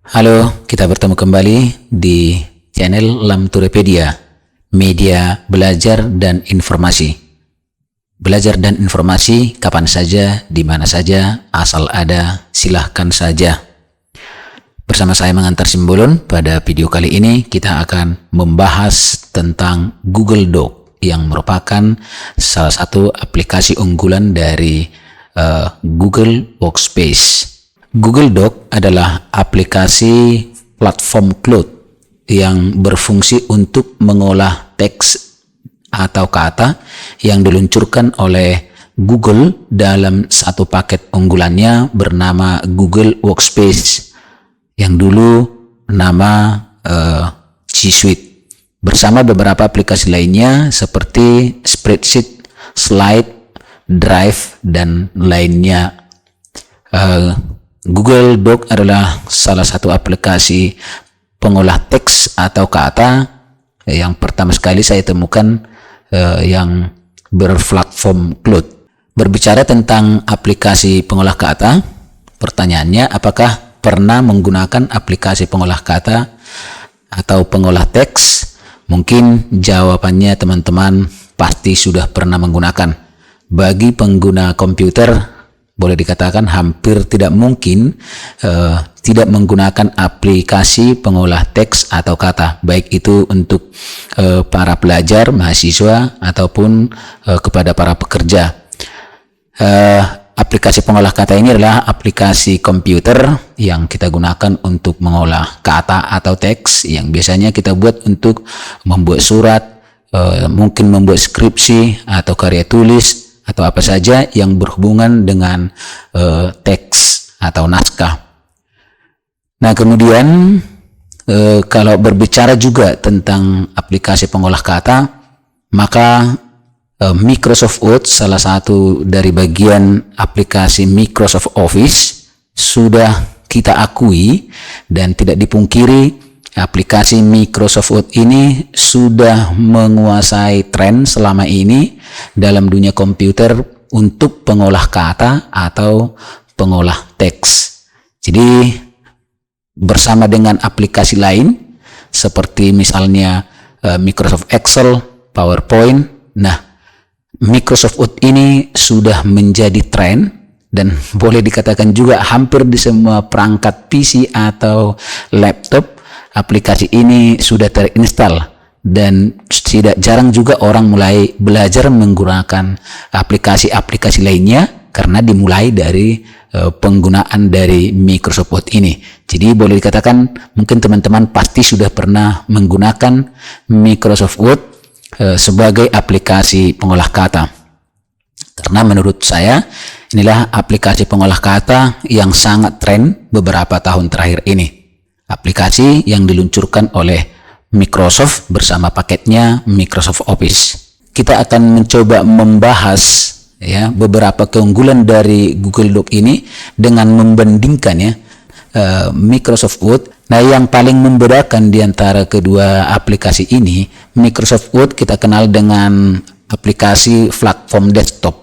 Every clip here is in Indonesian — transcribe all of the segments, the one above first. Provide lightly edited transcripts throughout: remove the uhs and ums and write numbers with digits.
Halo, kita bertemu kembali di channel Lamturepedia, media belajar dan informasi. Belajar dan informasi kapan saja, di mana saja, asal ada, silahkan saja. Bersama saya Mengantar Simbolon, pada video kali ini kita akan membahas tentang Google Doc yang merupakan salah satu aplikasi unggulan dari Google Workspace. Google Doc adalah aplikasi platform cloud yang berfungsi untuk mengolah teks atau kata yang diluncurkan oleh Google dalam satu paket unggulannya bernama Google Workspace yang dulu nama G Suite, bersama beberapa aplikasi lainnya seperti Spreadsheet, Slide, Drive, dan lainnya. Google Doc adalah salah satu aplikasi pengolah teks atau kata yang pertama sekali saya temukan yang berplatform cloud. Berbicara tentang aplikasi pengolah kata, pertanyaannya apakah pernah menggunakan aplikasi pengolah kata atau pengolah teks? Mungkin jawabannya teman-teman pasti sudah pernah menggunakan. Bagi pengguna komputer, boleh dikatakan hampir tidak mungkin tidak menggunakan aplikasi pengolah teks atau kata, baik itu untuk para pelajar, mahasiswa, ataupun kepada para pekerja. Aplikasi pengolah kata ini adalah aplikasi komputer yang kita gunakan untuk mengolah kata atau teks yang biasanya kita buat untuk membuat surat, mungkin membuat skripsi atau karya tulis, atau apa saja yang berhubungan dengan teks atau naskah. Nah, kemudian kalau berbicara juga tentang aplikasi pengolah kata, maka Microsoft Word, salah satu dari bagian aplikasi Microsoft Office, sudah kita akui dan tidak dipungkiri aplikasi Microsoft Word ini sudah menguasai tren selama ini dalam dunia komputer untuk pengolah kata atau pengolah teks. Jadi bersama dengan aplikasi lain seperti misalnya Microsoft Excel, PowerPoint, nah Microsoft Word ini sudah menjadi tren dan boleh dikatakan juga hampir di semua perangkat PC atau laptop aplikasi ini sudah terinstall, dan tidak jarang juga orang mulai belajar menggunakan aplikasi-aplikasi lainnya karena dimulai dari penggunaan dari Microsoft Word ini. Jadi boleh dikatakan mungkin teman-teman pasti sudah pernah menggunakan Microsoft Word sebagai aplikasi pengolah kata. Karena menurut saya inilah aplikasi pengolah kata yang sangat tren beberapa tahun terakhir ini. Aplikasi yang diluncurkan oleh Microsoft bersama paketnya Microsoft Office. Kita akan mencoba membahas beberapa keunggulan dari Google Doc ini dengan membandingkan Microsoft Word. Nah, yang paling membedakan di antara kedua aplikasi ini, Microsoft Word kita kenal dengan aplikasi platform desktop,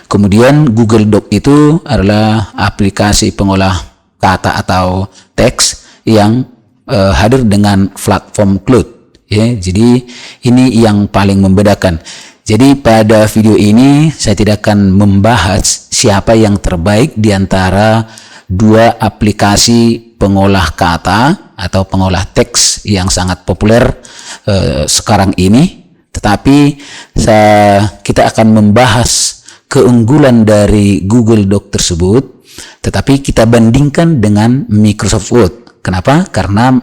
Kemudian Google Doc itu adalah aplikasi pengolah kata atau teks yang hadir dengan platform cloud, Jadi ini yang paling membedakan. Jadi pada video ini saya tidak akan membahas siapa yang terbaik di antara dua aplikasi pengolah kata atau pengolah teks yang sangat populer sekarang ini, tetapi kita akan membahas keunggulan dari Google Doc tersebut, tetapi kita bandingkan dengan Microsoft Word. Kenapa? Karena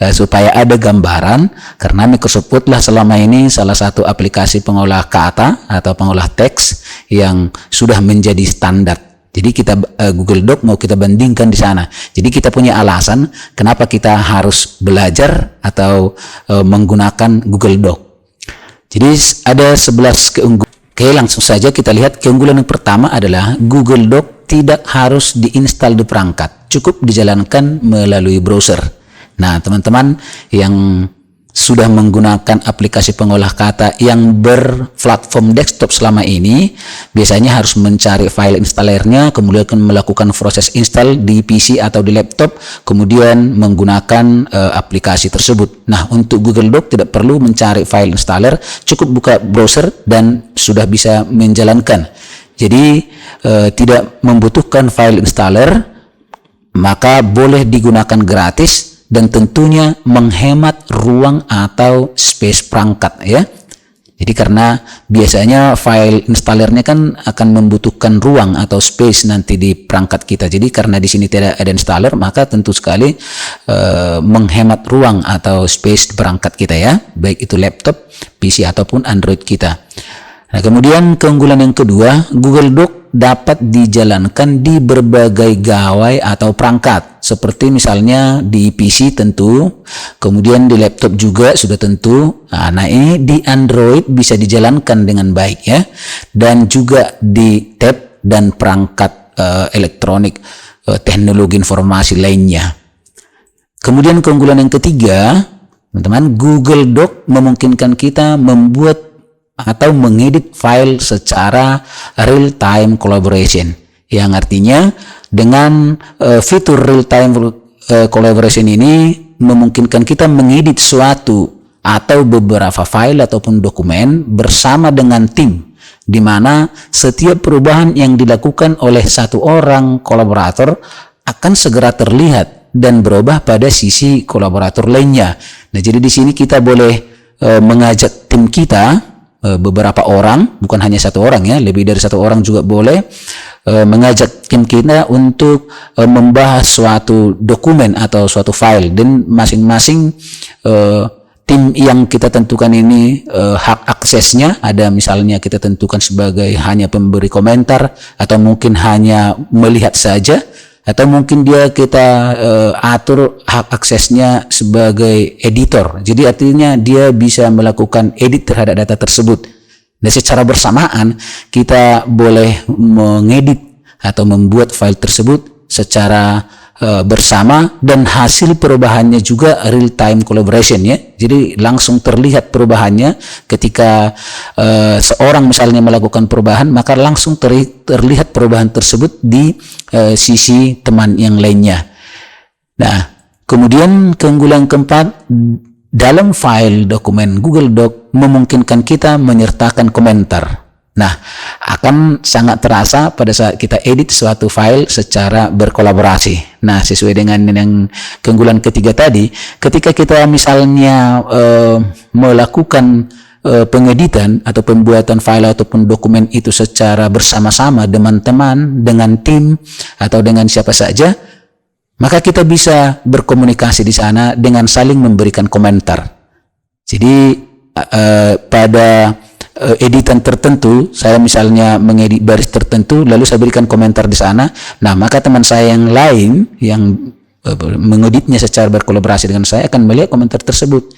supaya ada gambaran, karena Microsoft Word lah selama ini salah satu aplikasi pengolah kata atau pengolah teks yang sudah menjadi standar. Jadi kita Google Doc mau kita bandingkan di sana. Jadi kita punya alasan kenapa kita harus belajar atau menggunakan Google Doc. Jadi ada 11 keunggulan. Oke, langsung saja kita lihat. Keunggulan yang pertama adalah Google Doc tidak harus diinstal di perangkat, cukup dijalankan melalui browser. Nah, teman-teman yang sudah menggunakan aplikasi pengolah kata yang berplatform desktop selama ini, biasanya harus mencari file installernya, kemudian melakukan proses install di PC atau di laptop, kemudian menggunakan aplikasi tersebut. Nah, untuk Google Doc tidak perlu mencari file installer, cukup buka browser dan sudah bisa menjalankan. Jadi tidak membutuhkan file installer, maka boleh digunakan gratis dan tentunya menghemat ruang atau space perangkat ya. Jadi karena biasanya file installernya kan akan membutuhkan ruang atau space nanti di perangkat kita. Jadi karena di sini tidak ada installer, maka tentu sekali menghemat ruang atau space di perangkat kita ya, baik itu laptop, PC ataupun Android kita. Nah, kemudian keunggulan yang kedua, Google Doc dapat dijalankan di berbagai gawai atau perangkat, seperti misalnya di PC tentu, kemudian di laptop juga sudah tentu. Nah, ini di Android bisa dijalankan dengan baik ya, dan juga di tab dan perangkat elektronik teknologi informasi lainnya. Kemudian keunggulan yang ketiga, teman-teman, Google Doc memungkinkan kita membuat atau mengedit file secara real-time collaboration, yang artinya dengan fitur real-time collaboration ini memungkinkan kita mengedit suatu atau beberapa file ataupun dokumen bersama dengan tim, di mana setiap perubahan yang dilakukan oleh satu orang kolaborator akan segera terlihat dan berubah pada sisi kolaborator lainnya. Nah, jadi di sini kita boleh mengajak tim kita, beberapa orang, bukan hanya satu orang ya, lebih dari satu orang juga boleh, mengajak tim kita untuk membahas suatu dokumen atau suatu file, dan masing-masing tim yang kita tentukan ini hak aksesnya ada, misalnya kita tentukan sebagai hanya pemberi komentar, atau mungkin hanya melihat saja, atau mungkin kita atur hak aksesnya sebagai editor. Jadi artinya dia bisa melakukan edit terhadap data tersebut. Dan secara bersamaan kita boleh mengedit atau membuat file tersebut secara bersama, dan hasil perubahannya juga real time collaboration ya. Jadi langsung terlihat perubahannya ketika seorang misalnya melakukan perubahan, maka langsung terlihat perubahan tersebut di sisi teman yang lainnya. Nah, kemudian keunggulan keempat, dalam file dokumen Google Doc memungkinkan kita menyertakan komentar. Nah, akan sangat terasa pada saat kita edit suatu file secara berkolaborasi. Nah, sesuai dengan yang keunggulan ketiga tadi, ketika kita misalnya melakukan pengeditan atau pembuatan file ataupun dokumen itu secara bersama-sama dengan teman, dengan tim, atau dengan siapa saja, maka kita bisa berkomunikasi di sana dengan saling memberikan komentar. Jadi pada editan tertentu, saya misalnya mengedit baris tertentu, lalu saya berikan komentar di sana. Nah, maka teman saya yang lain yang mengeditnya secara berkolaborasi dengan saya akan melihat komentar tersebut.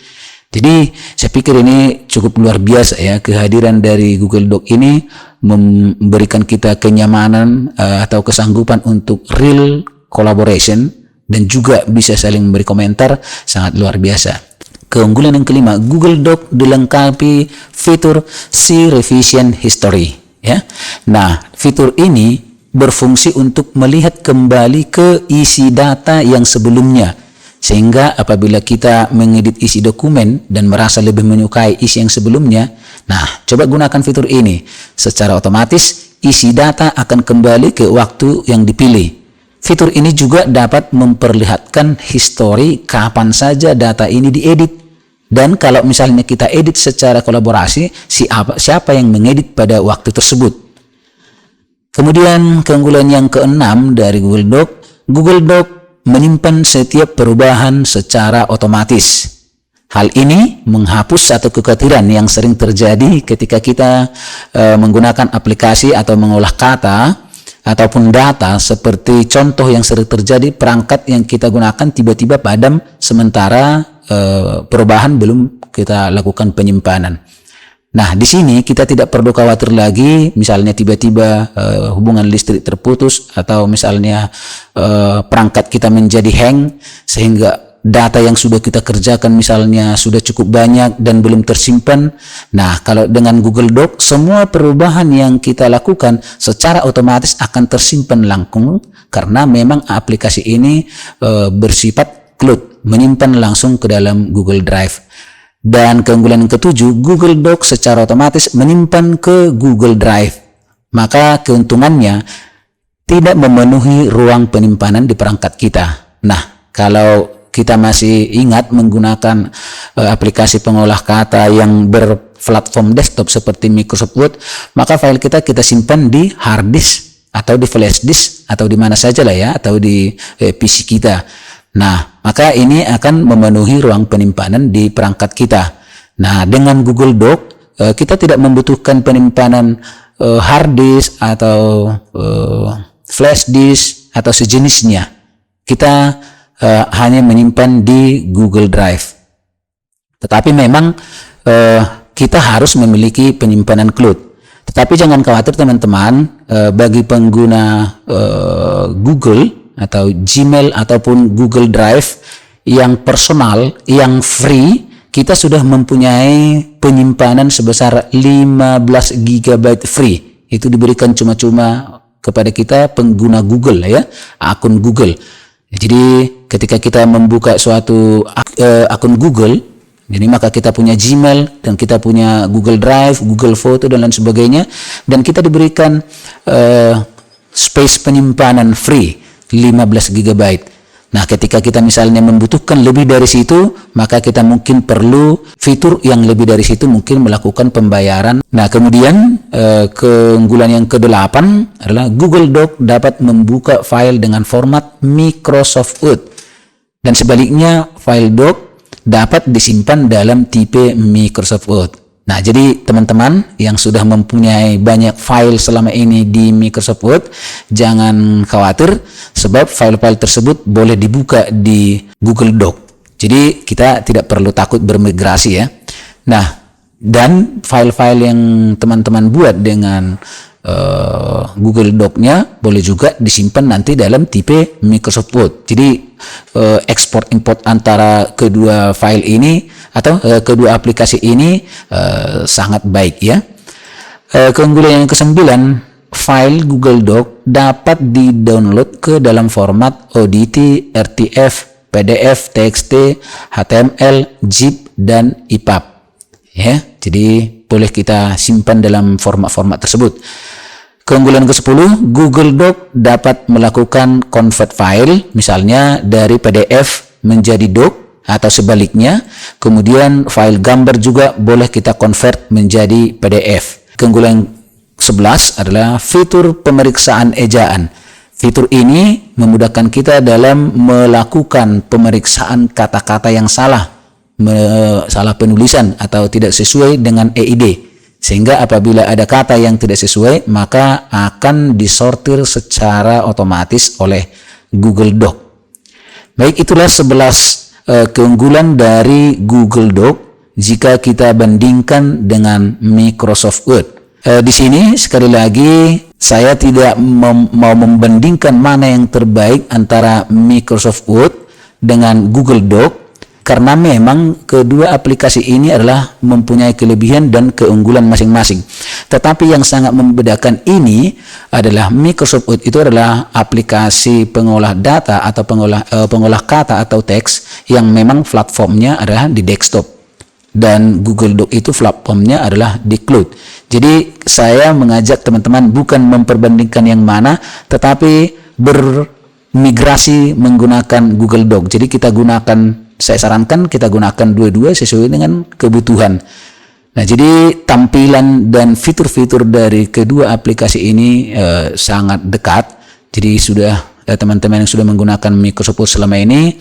Jadi saya pikir ini cukup luar biasa ya, kehadiran dari Google Doc ini memberikan kita kenyamanan atau kesanggupan untuk real collaboration, dan juga bisa saling memberi komentar, sangat luar biasa. Keunggulan yang kelima, Google Doc dilengkapi fitur See Revision History ya. Nah, fitur ini berfungsi untuk melihat kembali ke isi data yang sebelumnya, sehingga apabila kita mengedit isi dokumen dan merasa lebih menyukai isi yang sebelumnya, nah coba gunakan fitur ini, secara otomatis isi data akan kembali ke waktu yang dipilih. Fitur ini juga dapat memperlihatkan histori kapan saja data ini diedit, dan kalau misalnya kita edit secara kolaborasi, siapa yang mengedit pada waktu tersebut. Kemudian keunggulan yang keenam dari Google Doc menyimpan setiap perubahan secara otomatis. Hal ini menghapus satu kekhawatiran yang sering terjadi ketika kita menggunakan aplikasi atau mengolah kata ataupun data, seperti contoh yang sering terjadi, perangkat yang kita gunakan tiba-tiba padam sementara perubahan belum kita lakukan penyimpanan. Nah, di sini kita tidak perlu khawatir lagi, misalnya tiba-tiba hubungan listrik terputus, atau misalnya perangkat kita menjadi hang sehingga data yang sudah kita kerjakan misalnya sudah cukup banyak dan belum tersimpan. Nah, kalau dengan Google Doc, semua perubahan yang kita lakukan secara otomatis akan tersimpan langsung karena memang aplikasi ini bersifat cloud, menyimpan langsung ke dalam Google Drive. Dan keunggulan yang ketujuh, Google Doc secara otomatis menyimpan ke Google Drive. Maka keuntungannya tidak memenuhi ruang penyimpanan di perangkat kita. Nah, kalau kita masih ingat menggunakan aplikasi pengolah kata yang berplatform desktop seperti Microsoft Word, maka file kita simpan di hard disk atau di flash disk atau di mana saja lah ya, atau di PC kita. Nah, maka ini akan memenuhi ruang penyimpanan di perangkat kita. Nah, dengan Google Doc kita tidak membutuhkan penyimpanan hard disk atau flash disk atau sejenisnya. Kita hanya menyimpan di Google Drive. Tetapi memang kita harus memiliki penyimpanan cloud. Tetapi jangan khawatir teman-teman, bagi pengguna Google atau Gmail ataupun Google Drive yang personal, yang free, kita sudah mempunyai penyimpanan sebesar 15 GB free. Itu diberikan cuma-cuma kepada kita pengguna Google ya, akun Google. Jadi ketika kita membuka suatu akun Google, jadi maka kita punya Gmail dan kita punya Google Drive, Google Foto dan lain sebagainya, dan kita diberikan space penyimpanan free 15 GB. Nah, ketika kita misalnya membutuhkan lebih dari situ, maka kita mungkin perlu fitur yang lebih dari situ, mungkin melakukan pembayaran. Nah, kemudian keunggulan yang ke-8 adalah Google Doc dapat membuka file dengan format Microsoft Word. Dan sebaliknya, file doc dapat disimpan dalam tipe Microsoft Word. Nah, jadi teman-teman yang sudah mempunyai banyak file selama ini di Microsoft Word, jangan khawatir sebab file-file tersebut boleh dibuka di Google Doc. Jadi kita tidak perlu takut bermigrasi ya. Nah, dan file-file yang teman-teman buat dengan Google Doc-nya boleh juga disimpan nanti dalam tipe Microsoft Word. Jadi ekspor import antara kedua file ini atau kedua aplikasi ini sangat baik ya. Keunggulan yang ke-9, file Google Doc dapat di-download ke dalam format ODT, RTF, PDF, TXT, HTML, ZIP, dan EPUB. Ya, jadi boleh kita simpan dalam format-format tersebut. Keunggulan ke-10, Google Doc dapat melakukan convert file, misalnya dari PDF menjadi doc atau sebaliknya. Kemudian file gambar juga boleh kita convert menjadi PDF. Keunggulan 11 adalah fitur pemeriksaan ejaan. Fitur ini memudahkan kita dalam melakukan pemeriksaan kata-kata yang salah penulisan atau tidak sesuai dengan EID. Sehingga apabila ada kata yang tidak sesuai, maka akan disortir secara otomatis oleh Google Doc. Baik, itulah 11 keunggulan dari Google Doc jika kita bandingkan dengan Microsoft Word. Di sini sekali lagi saya tidak mau membandingkan mana yang terbaik antara Microsoft Word dengan Google Doc, karena memang kedua aplikasi ini adalah mempunyai kelebihan dan keunggulan masing-masing. Tetapi yang sangat membedakan ini adalah Microsoft Word itu adalah aplikasi pengolah data atau pengolah kata atau teks yang memang platformnya adalah di desktop. Dan Google Doc itu platformnya adalah di cloud. Jadi saya mengajak teman-teman bukan memperbandingkan yang mana, tetapi bermigrasi menggunakan Google Doc. Jadi saya sarankan kita gunakan dua-dua sesuai dengan kebutuhan. Nah, jadi tampilan dan fitur-fitur dari kedua aplikasi ini sangat dekat. Jadi sudah teman-teman yang sudah menggunakan Microsoft Word selama ini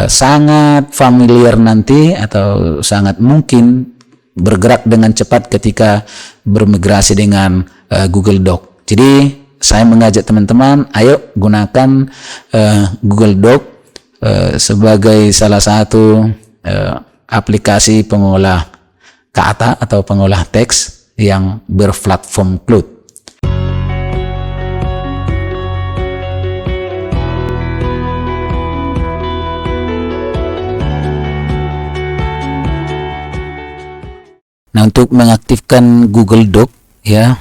sangat familiar nanti atau sangat mungkin bergerak dengan cepat ketika bermigrasi dengan Google Doc. Jadi saya mengajak teman-teman, ayo gunakan Google Doc sebagai salah satu aplikasi pengolah kata atau pengolah teks yang berplatform cloud. Nah, untuk mengaktifkan Google Doc ya,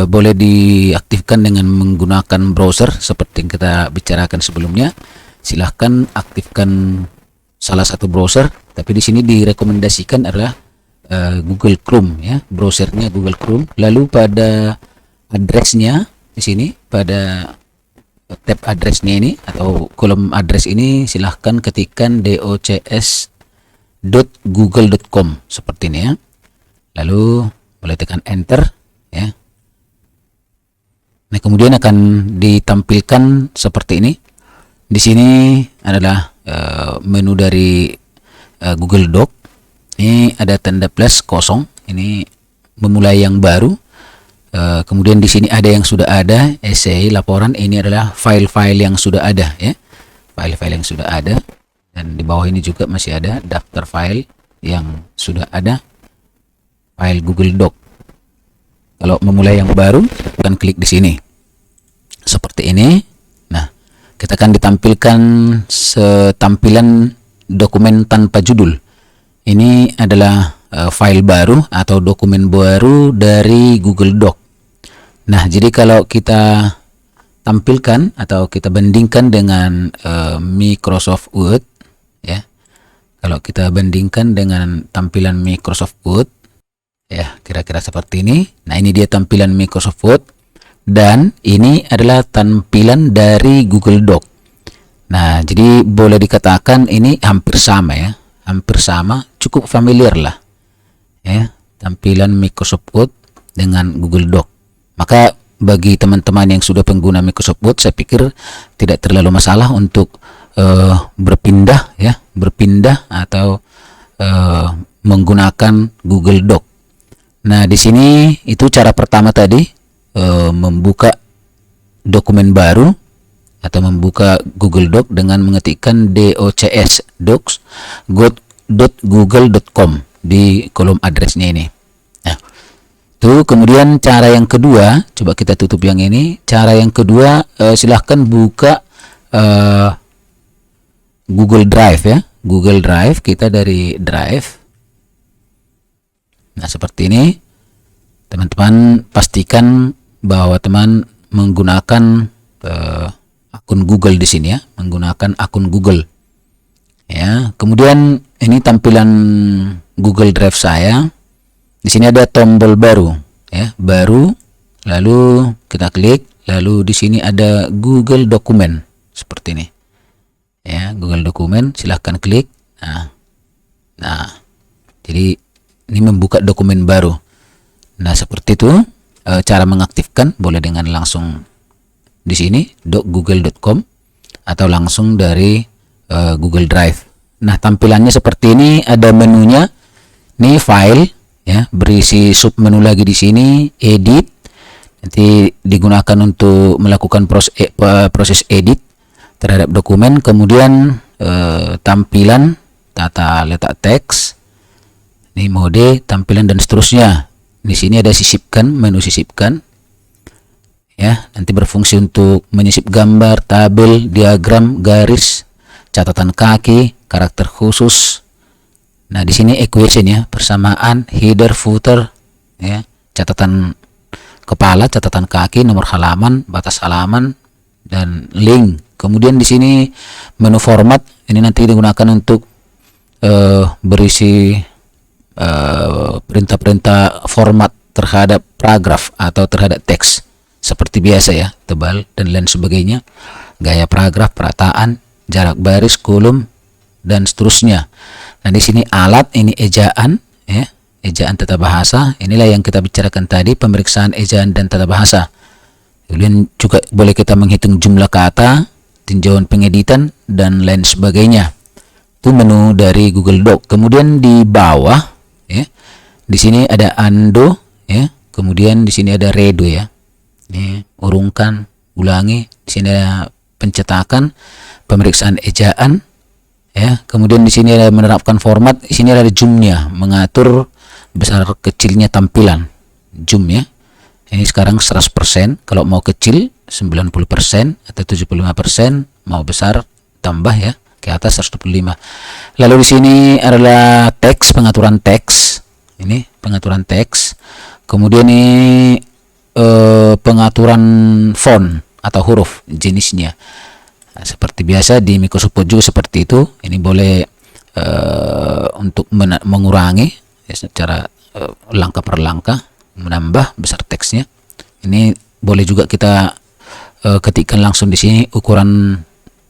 boleh diaktifkan dengan menggunakan browser seperti yang kita bicarakan sebelumnya. Silahkan aktifkan salah satu browser, tapi di sini direkomendasikan adalah Google Chrome ya, browsernya Google Chrome. Lalu pada addressnya di sini, pada tab addressnya ini atau kolom address ini, silahkan ketikkan docs.google.com seperti ini ya. Lalu boleh tekan enter ya. Nah, kemudian akan ditampilkan seperti ini. Di sini adalah menu dari Google Doc. Ini ada tanda plus kosong. Ini memulai yang baru. Kemudian di sini ada yang sudah ada, essay, laporan. Ini adalah file-file yang sudah ada ya. File-file yang sudah ada. Dan di bawah ini juga masih ada daftar file yang sudah ada. File Google Doc. Kalau memulai yang baru, akan klik di sini. Seperti ini. Nah, kita akan ditampilkan setampilan dokumen tanpa judul. Ini adalah file baru atau dokumen baru dari Google Doc. Nah, jadi kalau kita tampilkan atau kita bandingkan dengan Microsoft Word, ya. Kalau kita bandingkan dengan tampilan Microsoft Word, ya, kira-kira seperti ini. Nah, ini dia tampilan Microsoft Word, dan ini adalah tampilan dari Google Doc. Nah, jadi boleh dikatakan ini hampir sama ya, hampir sama, cukup familiar lah ya, tampilan Microsoft Word dengan Google Doc. Maka bagi teman-teman yang sudah pengguna Microsoft Word, saya pikir tidak terlalu masalah untuk berpindah atau menggunakan Google Doc. Nah, di sini itu cara pertama tadi, membuka dokumen baru atau membuka Google Doc dengan mengetikkan docs.google.com di kolom addressnya ini. Nah, itu kemudian cara yang kedua, coba kita tutup yang ini. Cara yang kedua, silahkan buka Google Drive ya. Google Drive, kita dari Drive. Nah, seperti ini. Teman-teman pastikan bahwa teman menggunakan akun Google di sini ya, menggunakan akun Google. Ya, kemudian ini tampilan Google Drive saya. Di sini ada tombol baru ya, baru. Lalu kita klik, lalu di sini ada Google Dokumen seperti ini. Ya, Google Dokumen, silahkan klik. Nah, jadi ini membuka dokumen baru. Nah, seperti itu cara mengaktifkan, boleh dengan langsung di sini .google.com atau langsung dari Google Drive. Nah, tampilannya seperti ini, ada menunya. Ini file ya, berisi sub menu lagi di sini, edit. Nanti digunakan untuk melakukan proses edit terhadap dokumen. Kemudian tampilan, tata letak teks, ini mode, tampilan dan seterusnya. Di sini ada sisipkan, menu sisipkan. Ya, nanti berfungsi untuk menyisip gambar, tabel, diagram, garis, catatan kaki, karakter khusus. Nah, di sini equation ya, persamaan, header, footer, ya, catatan kepala, catatan kaki, nomor halaman, batas halaman, dan link. Kemudian di sini menu format, ini nanti digunakan untuk berisi perintah-perintah format terhadap paragraf atau terhadap teks seperti biasa ya, tebal dan lain sebagainya, gaya paragraf, perataan, jarak baris, kolom dan seterusnya. Nah, di sini alat, ini ejaan ya, ejaan tata bahasa. Inilah yang kita bicarakan tadi, pemeriksaan ejaan dan tata bahasa. Kemudian juga boleh kita menghitung jumlah kata, tinjauan pengeditan dan lain sebagainya. Itu menu dari Google Doc. Kemudian di bawah ya, di sini ada undo ya, kemudian di sini ada redo ya. Ini urungkan, ulangi. Di sini ada pencetakan, pemeriksaan ejaan ya. Kemudian di sini ada menerapkan format. Di sini ada zoomnya, mengatur besar kecilnya tampilan. Zoom ya. Ini sekarang 100%, kalau mau kecil 90% atau 75%, mau besar tambah ya, ke atas 125. Lalu di sini adalah teks, pengaturan teks Ini pengaturan teks. Kemudian ini pengaturan font atau huruf jenisnya. Nah, seperti biasa di Microsoft Word juga seperti itu. Ini boleh untuk mengurangi ya, secara langkah per langkah, menambah besar teksnya. Ini boleh juga kita ketikkan langsung di sini ukuran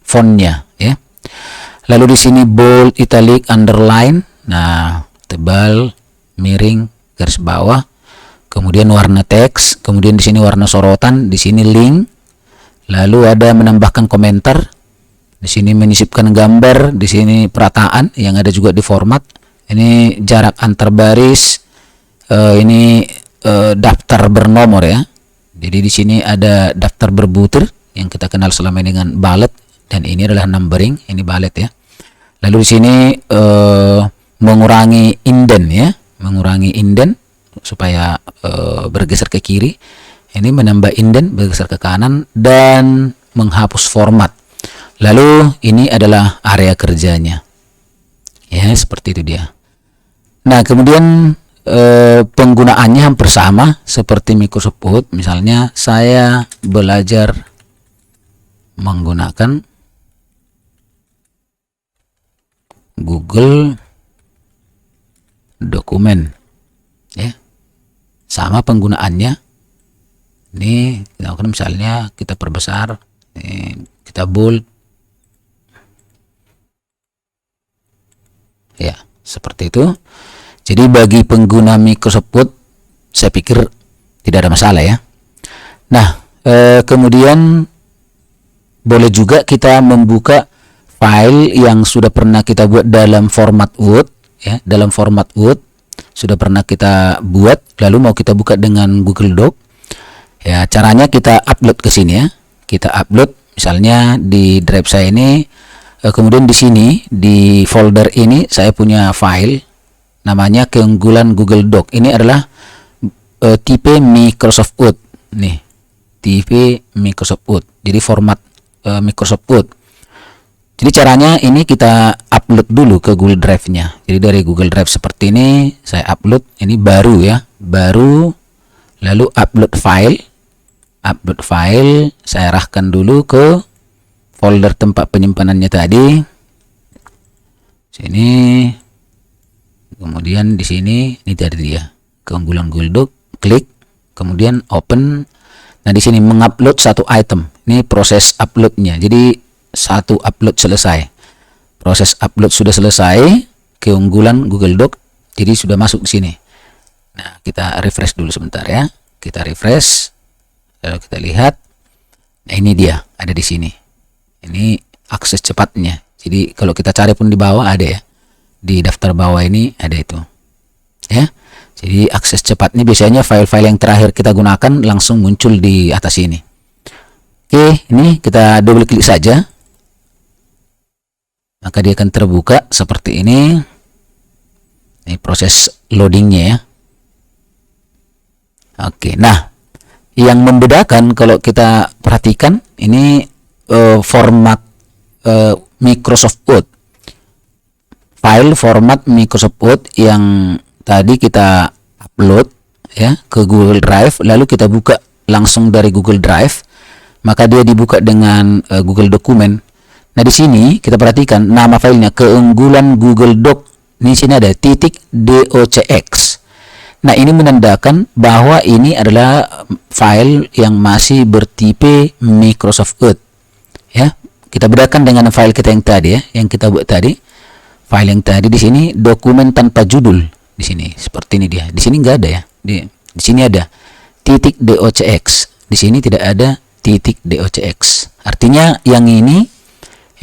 fontnya ya. Lalu di sini bold, italic, underline. Nah, tebal, miring, garis bawah. Kemudian warna teks, kemudian di sini warna sorotan, di sini link. Lalu ada menambahkan komentar. Di sini menyisipkan gambar, di sini perataan yang ada juga di format. Ini jarak antar baris. Ini daftar bernomor ya. Jadi di sini ada daftar berbutir yang kita kenal selama ini dengan bullet, dan ini adalah numbering, ini bullet ya. Lalu di sini mengurangi indent ya, mengurangi indent supaya bergeser ke kiri. Ini menambah indent bergeser ke kanan dan menghapus format. Lalu ini adalah area kerjanya. Ya, seperti itu dia. Nah, kemudian penggunaannya hampir sama seperti Microsoft Word. Misalnya saya belajar menggunakan Google Dokumen ya, sama penggunaannya. Ini misalnya kita perbesar, ini kita bold ya, seperti itu. Jadi bagi pengguna Microsoft Word saya pikir tidak ada masalah ya. Nah, kemudian boleh juga kita membuka file yang sudah pernah kita buat dalam format Word ya, dalam format Word sudah pernah kita buat, lalu mau kita buka dengan Google Doc ya. Caranya kita upload ke sini ya, kita upload misalnya di drive saya ini. Kemudian di sini di folder ini saya punya file namanya keunggulan Google Doc. Ini adalah tipe Microsoft Word nih, tipe Microsoft Word, jadi format Microsoft Word. Jadi caranya ini kita upload dulu ke Google Drive-nya. Jadi dari Google Drive seperti ini saya upload, ini baru ya, baru, lalu upload file, saya arahkan dulu ke folder tempat penyimpanannya tadi. Sini. Kemudian di sini ini tadi dia, keunggulan Google Doc, klik, kemudian open. Nah, di sini mengupload satu item. Ini proses uploadnya. Jadi satu upload selesai. Proses upload sudah selesai, keunggulan Google Doc. Jadi sudah masuk di sini. Nah, kita refresh dulu sebentar ya. Kita refresh. Lalu kita lihat. Nah, ini dia, ada di sini. Ini akses cepatnya. Jadi kalau kita cari pun di bawah ada ya. Di daftar bawah ini ada itu. Ya. Jadi akses cepatnya biasanya file-file yang terakhir kita gunakan langsung muncul di atas ini. Oke, ini kita double klik saja. Maka dia akan terbuka seperti ini. Ini proses loadingnya ya. Oke, nah yang membedakan kalau kita perhatikan ini format Microsoft Word. File format Microsoft Word yang tadi kita upload ya ke Google Drive, lalu kita buka langsung dari Google Drive, maka dia dibuka dengan Google Dokumen. Nah, di sini kita perhatikan nama filenya keunggulan Google Doc. Di sini ada .docx. Nah, ini menandakan bahwa ini adalah file yang masih bertipe Microsoft Word. Ya, kita bedakan dengan file kita yang tadi ya, yang kita buat tadi. File yang tadi di sini dokumen tanpa judul. Di sini seperti ini dia. Di sini enggak ada ya. Di sini ada .docx. Di sini tidak ada .docx. Artinya yang ini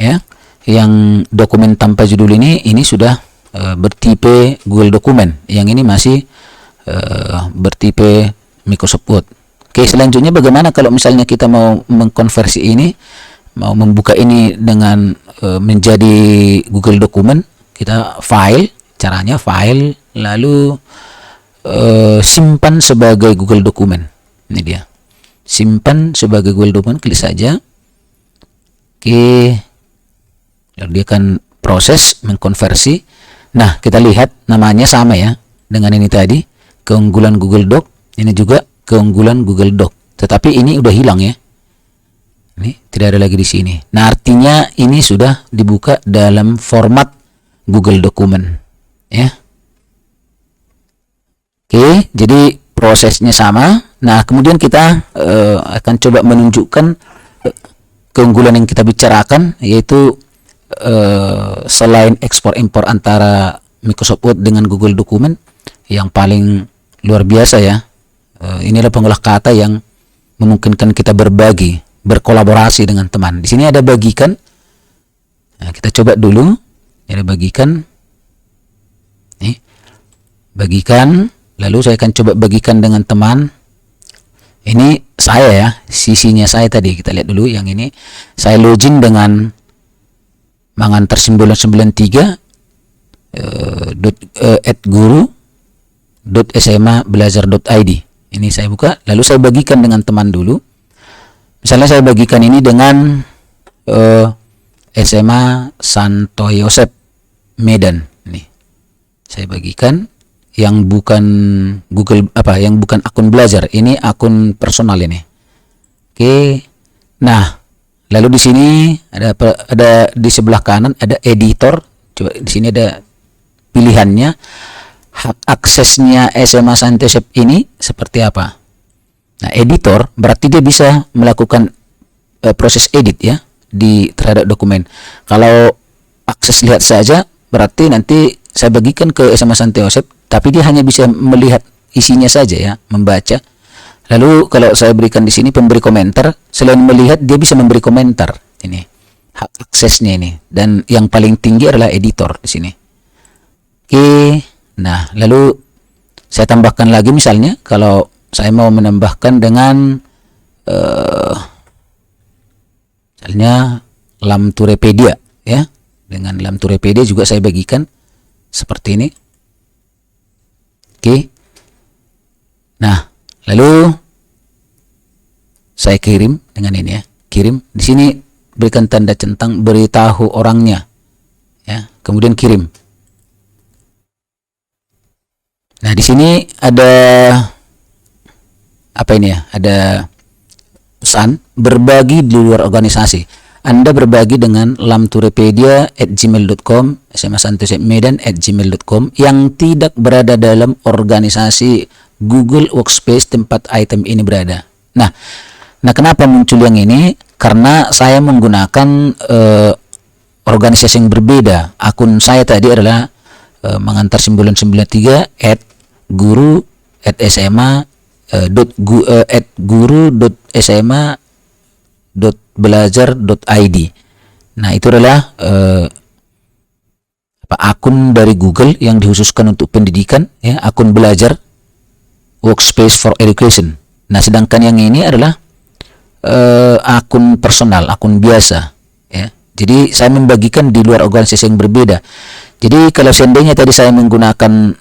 ya, yang dokumen tanpa judul ini sudah bertipe Google Dokumen. Yang ini masih bertipe Microsoft Word. Oke, selanjutnya bagaimana kalau misalnya kita mau mengkonversi ini, mau membuka ini dengan menjadi Google Dokumen? Kita file, caranya file, lalu simpan sebagai Google Dokumen. Ini dia, simpan sebagai Google Dokumen, klik saja. Oke, lalu dia akan proses mengkonversi. Nah, kita lihat namanya sama ya, dengan ini tadi, keunggulan Google Doc, ini juga keunggulan Google Doc. Tetapi ini udah hilang ya. Ini tidak ada lagi di sini. Nah, artinya ini sudah dibuka dalam format Google Document ya. Oke, jadi prosesnya sama. Nah, kemudian kita akan coba menunjukkan keunggulan yang kita bicarakan, yaitu selain ekspor impor antara Microsoft Word dengan Google Document, yang paling luar biasa ya, inilah pengolah kata yang memungkinkan kita berbagi, berkolaborasi dengan teman. Di sini ada bagikan. Nah, kita coba dulu. Ada bagikan. Nih, bagikan. Lalu saya akan coba bagikan dengan teman. Ini saya ya, sisinya saya tadi. Kita lihat dulu yang ini. Saya login dengan Mangantar 993 @guru.smabelajar.id. Ini saya buka, lalu saya bagikan dengan teman dulu. Misalnya saya bagikan ini dengan SMA Santo Yosep Medan. Ini saya bagikan yang bukan Google yang bukan akun belajar. Ini akun personal ini. Oke. Nah, lalu di sini ada di sebelah kanan ada editor. Coba di sini ada pilihannya. Hak aksesnya SMA Santo Yosep ini seperti apa? Nah, editor berarti dia bisa melakukan proses edit ya terhadap dokumen. Kalau akses lihat saja berarti nanti saya bagikan ke SMA Santo Yosep, tapi dia hanya bisa melihat isinya saja ya, membaca. Lalu kalau saya berikan di sini pemberi komentar, selain melihat dia bisa memberi komentar. Ini hak aksesnya ini, dan yang paling tinggi adalah editor di sini. Oke. Nah, lalu saya tambahkan lagi, misalnya kalau saya mau menambahkan dengan misalnya Lamturepedia ya. Dengan Lamturepedia juga saya bagikan seperti ini. Oke. Nah, lalu saya kirim dengan ini ya. Kirim. Di sini berikan tanda centang, beritahu orangnya ya. Kemudian kirim. Nah, di sini ada apa ini ya? Ada pesan berbagi di luar organisasi. Anda berbagi dengan lamturepedia@gmail.com, SMA Santo Yosep Medan @gmail.com yang tidak berada dalam organisasi Google Workspace tempat item ini berada. Nah, kenapa muncul yang ini? Karena saya menggunakan organisasi yang berbeda. Akun saya tadi adalah Mangantar 993 @guru.sma.belajar.id. Nah, itu adalah akun dari Google yang dikhususkan untuk pendidikan ya, akun belajar Workspace for Education. Nah, sedangkan yang ini adalah akun personal, akun biasa ya. Jadi saya membagikan di luar organisasi yang berbeda. Jadi kalau seandainya tadi saya menggunakan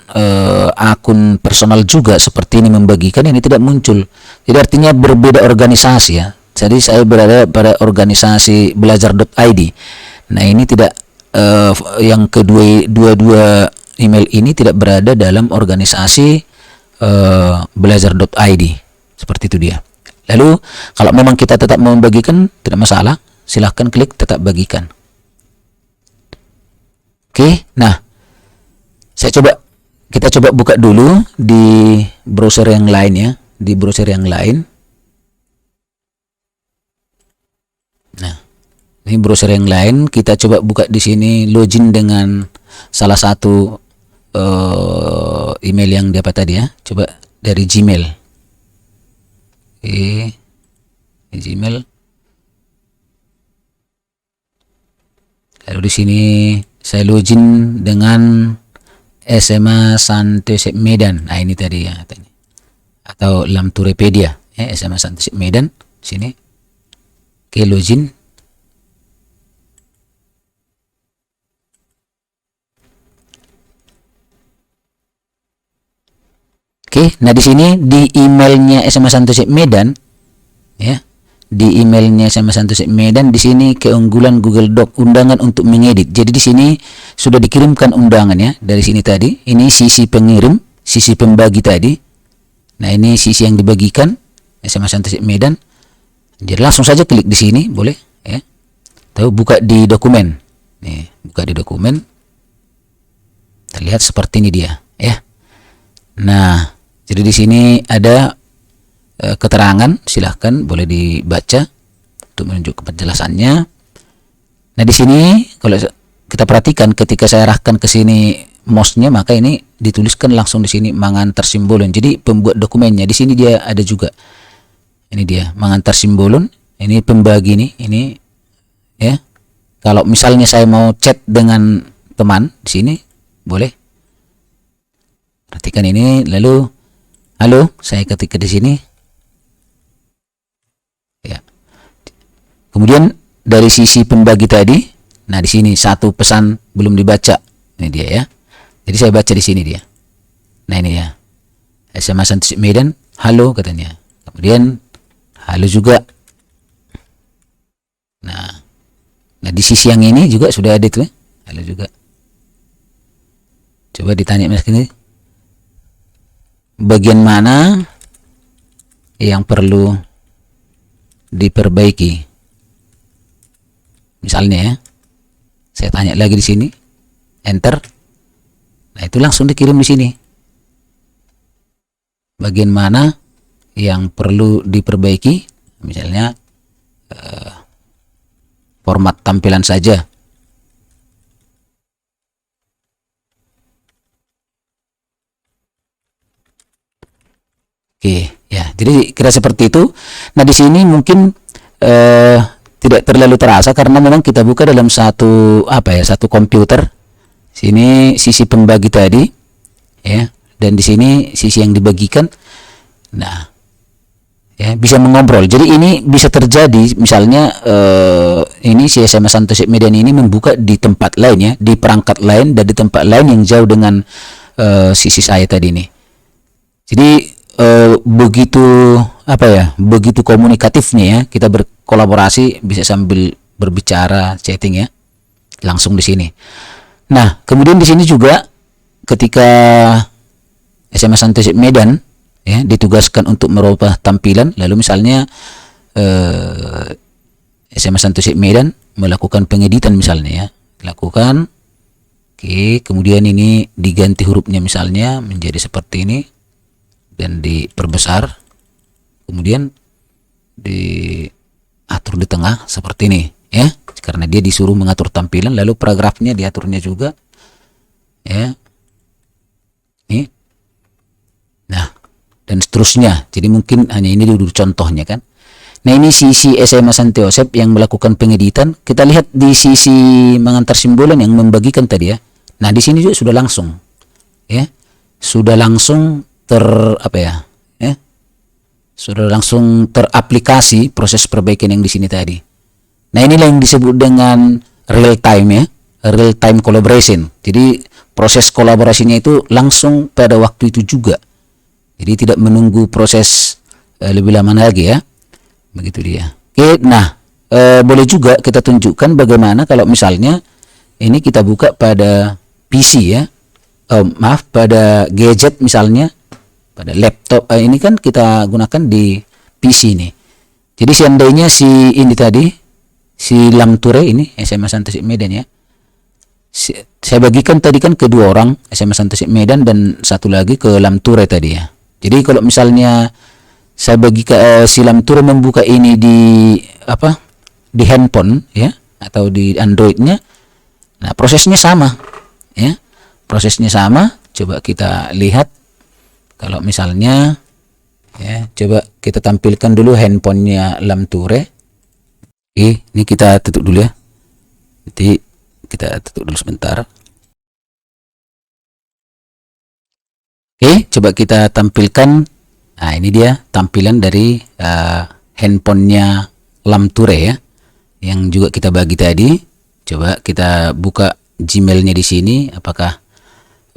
akun personal juga seperti ini membagikan, ini tidak muncul. Jadi artinya berbeda organisasi ya. Jadi saya berada pada organisasi belajar.id. Nah, ini tidak yang dua email ini tidak berada dalam organisasi belajar.id. Seperti itu dia. Lalu kalau memang kita tetap mau membagikan, tidak masalah, silahkan klik tetap bagikan. Oke, nah kita coba buka dulu di browser yang lain ya, di browser yang lain. Nah, ini browser yang lain, kita coba buka di sini, login dengan salah satu email yang dapat tadi ya. Coba dari Gmail. Oke, Gmail. Lalu di sini saya login dengan SMA Santo Yosep Medan. Nah, ini tadi ya, atau Lamturepedia ya, SMA Santo Yosep Medan sini. Oke, login. Oke, nah di sini di emailnya SMA Santo Yosep Medan ya. Di emailnya SMA Santo Yosep Medan, di sini keunggulan Google Doc, undangan untuk mengedit. Jadi di sini sudah dikirimkan undangan ya, dari sini tadi. Ini sisi pengirim, sisi pembagi tadi. Nah, ini sisi yang dibagikan SMS Antasik Medan. Jadi langsung saja klik di sini, boleh ya. Atau buka di dokumen. Nih, buka di dokumen. Terlihat seperti ini dia, ya. Nah, jadi di sini ada keterangan, silahkan boleh dibaca untuk menunjukkan penjelasannya. Nah, di sini kalau kita perhatikan ketika saya arahkan ke sini mouse-nya, maka ini dituliskan langsung di sini mangantar simbolon. Jadi pembuat dokumennya di sini dia ada juga. Ini dia mangantar simbolon. Ini pembagi ini ya. Kalau misalnya saya mau chat dengan teman di sini boleh. Perhatikan ini, lalu halo, saya ketik di sini. Ya. Kemudian dari sisi pembagi tadi, nah di sini satu pesan belum dibaca. Ini dia ya. Jadi saya baca di sini dia. Nah, ini ya. SMS Antasik Medan, halo katanya. Kemudian halo juga. Nah di sisi yang ini juga sudah ada tuh ya. Halo juga. Coba ditanya mas ini. Bagian mana yang perlu diperbaiki? Misalnya ya. Saya tanya lagi di sini. Enter. Nah, itu langsung dikirim di sini. Bagian mana yang perlu diperbaiki? Misalnya format tampilan saja. Oke, ya. Jadi kira seperti itu. Nah, di sini mungkin tidak terlalu terasa karena memang kita buka dalam satu satu komputer. Sini sisi pembagi tadi, ya, dan di sini sisi yang dibagikan. Nah, ya, bisa mengobrol. Jadi ini bisa terjadi, misalnya ini si SMS Antasik Medan ini membuka di tempat lain ya, di perangkat lain dan di tempat lain yang jauh dengan sisi saya tadi ini. Jadi begitu begitu komunikatifnya ya, kita berkolaborasi bisa sambil berbicara, chatting ya, langsung di sini. Nah, kemudian di sini juga ketika SMS Antasik Medan ya ditugaskan untuk merubah tampilan, lalu misalnya SMS Antasik Medan melakukan pengeditan misalnya ya, lakukan, oke, kemudian ini diganti hurufnya misalnya menjadi seperti ini dan diperbesar, kemudian diatur di tengah seperti ini ya, karena dia disuruh mengatur tampilan, lalu paragrafnya diaturnya juga ya, ini. Nah, dan seterusnya. Jadi mungkin hanya ini dulu contohnya kan. Nah, ini sisi SMS Antiosep yang melakukan pengeditan. Kita lihat di sisi mengantar simbolan yang membagikan tadi ya. Nah, di sini juga sudah langsung ya, sudah langsung sudah langsung teraplikasi proses perbaikan yang di sini tadi. Nah, inilah yang disebut dengan real time ya, real time collaboration. Jadi proses kolaborasinya itu langsung pada waktu itu juga. Jadi tidak menunggu proses lebih lama lagi ya. Begitu dia. Oke, nah boleh juga kita tunjukkan bagaimana kalau misalnya ini kita buka pada PC ya. Pada gadget misalnya, pada laptop. Ini kan kita gunakan di PC nih. Jadi seandainya si ini tadi, si Lamture ini SMS Antasik Medan ya, saya bagikan tadi kan kedua orang, SMS Antasik Medan dan satu lagi ke Lamture tadi ya. Jadi kalau misalnya saya bagi si Lamture membuka ini di handphone ya, atau di Androidnya, nah prosesnya sama ya, prosesnya sama. Coba kita lihat kalau misalnya ya, coba kita tampilkan dulu handphonenya Lamture. Ini kita tutup dulu ya. Jadi kita tutup dulu sebentar. Coba kita tampilkan. Nah, ini dia tampilan dari handphonenya Lamture ya, yang juga kita bagi tadi. Coba kita buka Gmailnya di sini, apakah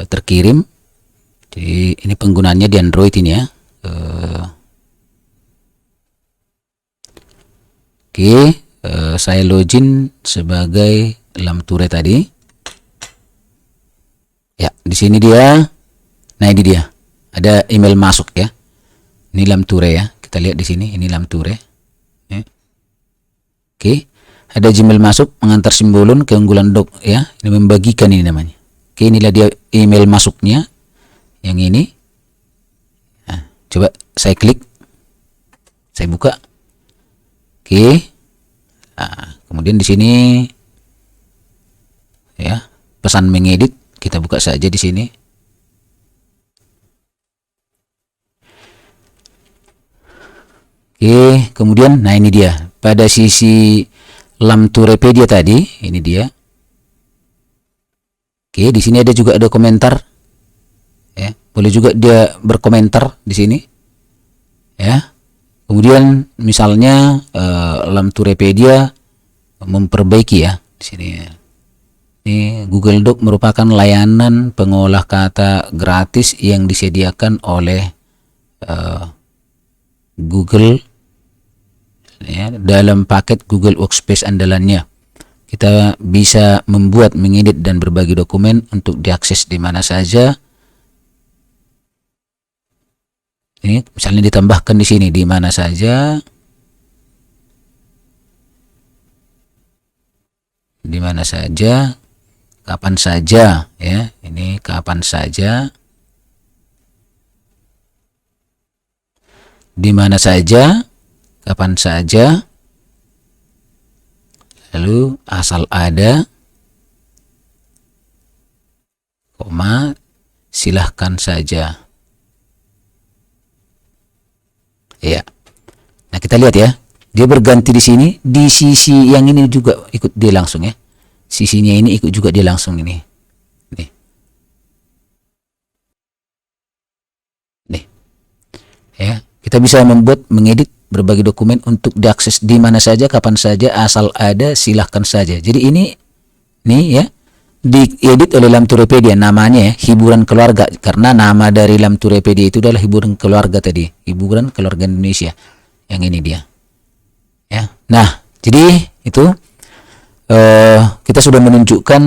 terkirim. Jadi ini penggunaannya di Android ini ya. Saya login sebagai Lamture tadi. Ya, di sini dia. Nah, ini dia. ada email masuk ya. Ini Lamture ya. Kita lihat di sini, ini Lamture. Ya. Oke, ada Gmail masuk mengantar simbolon keunggulan doc ya. Ini membagikan ini namanya. Oke, inilah dia email masuknya. Yang ini. Nah, coba saya klik. Saya buka. Oke. Nah, kemudian di sini ya, pesan mengedit, kita buka saja di sini. Oke, kemudian nah ini dia. Pada sisi Lamturepedia tadi, ini dia. Oke, di sini ada juga ada komentar. Ya, boleh juga dia berkomentar di sini. Ya. Kemudian misalnya Lamturepedia memperbaiki ya di sini. Ini Google Doc merupakan layanan pengolah kata gratis yang disediakan oleh Google ya, dalam paket Google Workspace andalannya. Kita bisa membuat, mengedit dan berbagi dokumen untuk diakses di mana saja. Ini misalnya ditambahkan di sini di mana saja, di mana saja, kapan saja ya. Ini kapan saja, di mana saja, kapan saja, lalu asal ada, koma, silahkan saja. Ya. Nah, kita lihat ya. Dia berganti di sini, di sisi yang ini juga ikut dia langsung ya. Sisinya ini ikut juga dia langsung ini. Nih. Nih. Ya, kita bisa membuat, mengedit, berbagi dokumen untuk diakses di mana saja, kapan saja, asal ada, silahkan saja. Jadi ini nih ya, diedit oleh Lamturepedia, namanya ya, hiburan keluarga, karena nama dari Lamturepedia itu adalah hiburan keluarga tadi, hiburan keluarga Indonesia. Yang ini dia ya. Nah, jadi itu kita sudah menunjukkan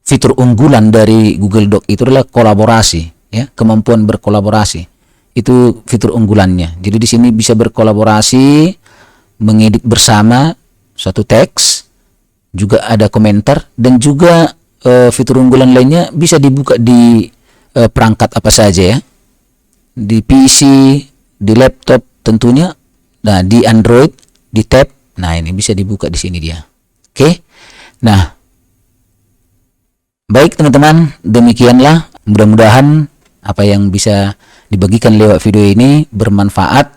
fitur unggulan dari Google Doc itu adalah kolaborasi ya, kemampuan berkolaborasi. Itu fitur unggulannya. Jadi di sini bisa berkolaborasi, mengedit bersama suatu teks, juga ada komentar, dan juga fitur unggulan lainnya bisa dibuka di perangkat apa saja ya, di PC, di laptop tentunya, nah di Android, di tab, nah ini bisa dibuka di sini dia. Oke, nah baik teman-teman, demikianlah, mudah-mudahan apa yang bisa dibagikan lewat video ini bermanfaat.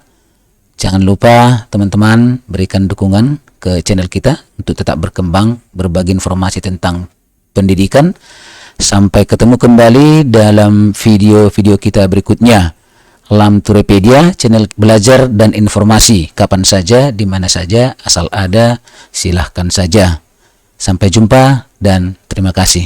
Jangan lupa teman-teman berikan dukungan ke channel kita untuk tetap berkembang, berbagi informasi tentang pendidikan. Sampai ketemu kembali dalam video-video kita berikutnya. Lamturepedia, channel belajar dan informasi, kapan saja, di mana saja, asal ada, silahkan saja. Sampai jumpa dan terima kasih.